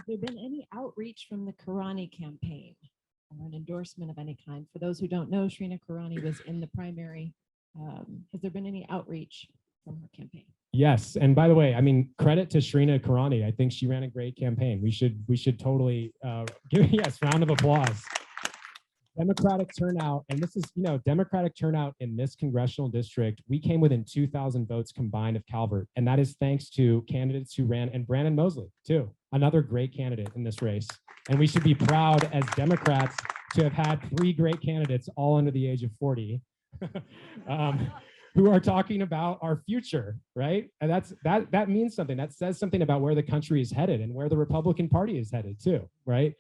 Has there been any outreach from the Kurani campaign or an endorsement of any kind? For those who don't know, Shrina Kurani was in the primary. Has there been any outreach from her campaign? Yes, and by the way, I mean, credit to Shrina Kurani. I think she ran a great campaign. We should totally give round of applause. Democratic turnout, and this is, Democratic turnout in this congressional district, we came within 2,000 votes combined of Calvert, and that is thanks to candidates who ran, and Brandon Mosely too, another great candidate in this race. And we should be proud as Democrats to have had 3 great candidates all under the age of 40 who are talking about our future, right? And that means something. That says something about where the country is headed and where the Republican Party is headed too, right?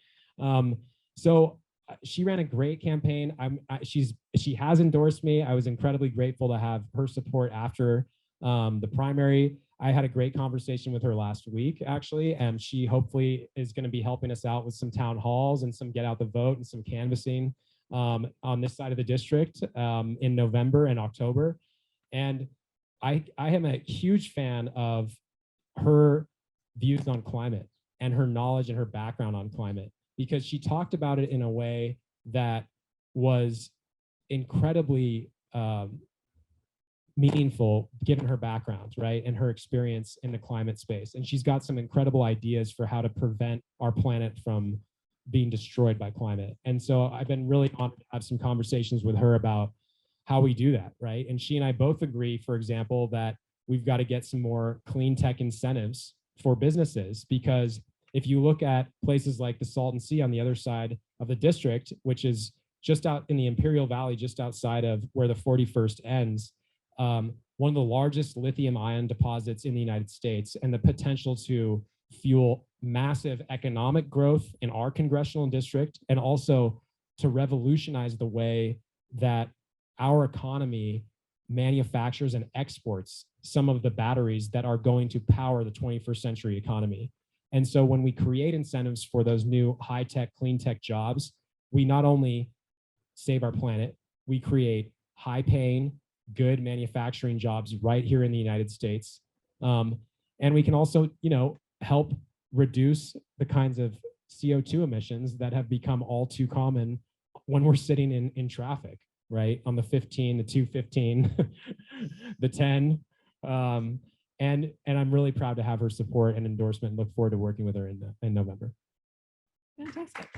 So she ran a great campaign. She has endorsed me. I was incredibly grateful to have her support after the primary. I had a great conversation with her last week, actually, and she hopefully is going to be helping us out with some town halls and some get out the vote and some canvassing on this side of the district in November and October. And I am a huge fan of her views on climate and her knowledge and her background on climate, because she talked about it in a way that was incredibly meaningful given her background, right? And her experience in the climate space. And she's got some incredible ideas for how to prevent our planet from being destroyed by climate. And so I've been really honored to have some conversations with her about how we do that, right? And she and I both agree, for example, that we've got to get some more clean tech incentives for businesses, because if you look at places like the Salton Sea on the other side of the district, which is just out in the Imperial Valley, just outside of where the 41st ends, one of the largest lithium ion deposits in the United States, and the potential to fuel massive economic growth in our congressional district, and also to revolutionize the way that our economy manufactures and exports some of the batteries that are going to power the 21st century economy. And so when we create incentives for those new high-tech, clean-tech jobs, we not only save our planet, we create high-paying, good manufacturing jobs right here in the United States. And we can also, help reduce the kinds of CO2 emissions that have become all too common when we're sitting in traffic, right? On the 15, the 215, the 10. And I'm really proud to have her support and endorsement and look forward to working with her in November. Fantastic.